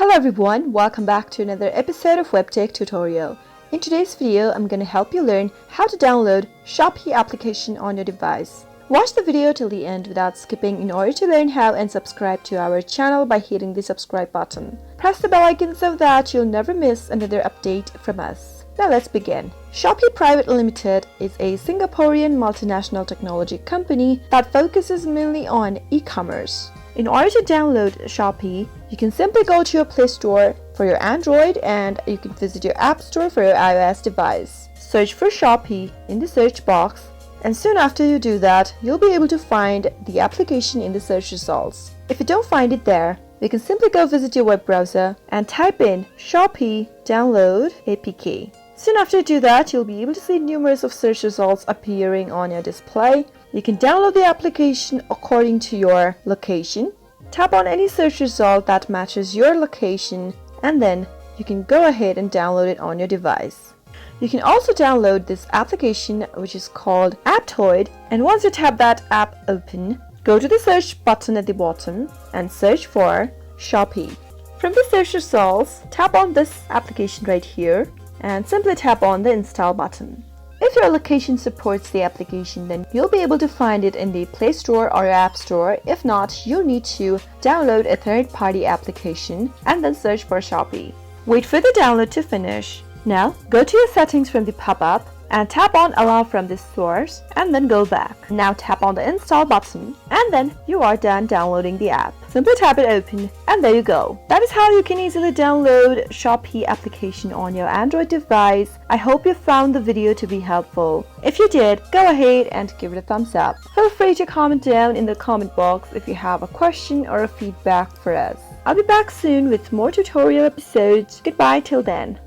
Hello everyone, welcome back to another episode of WebTech Tutorial. In today's video, I'm going to help you learn how to download Shopee application on your device. Watch the video till the end without skipping in order to learn how and subscribe to our channel by hitting the subscribe button. Press the bell icon so that you'll never miss another update from us. Now let's begin. Shopee Private Limited is a Singaporean multinational technology company that focuses mainly on e-commerce. In order to download Shopee, you can simply go to your Play Store for your Android and you can visit your App Store for your iOS device. Search for Shopee in the search box, and soon after you do that, you'll be able to find the application in the search results. If you don't find it there, you can simply go visit your web browser and type in Shopee download APK. Soon after you do that, you'll be able to see numerous of search results appearing on your display. You can download the application according to your location. Tap on any search result that matches your location, and then you can go ahead and download it on your device. You can also download this application, which is called Aptoid, and once you tap that app open, go to the search button at the bottom and search for Shopee. From the search results, tap on this application right here and simply tap on the install button. If your location supports the application, then you'll be able to find it in the Play Store or your App Store. If not, you'll need to download a third-party application and then search for Shopee. Wait for the download to finish. Now, go to your settings from the pop-up and tap on Allow from this source and then go back. Now tap on the install button and then you are done downloading the app. Simply tap it open and there you go. That is how you can easily download Shopee application on your Android device. I hope you found the video to be helpful. If you did, go ahead and give it a thumbs up. Feel free to comment down in the comment box if you have a question or a feedback for us. I'll be back soon with more tutorial episodes. Goodbye till then.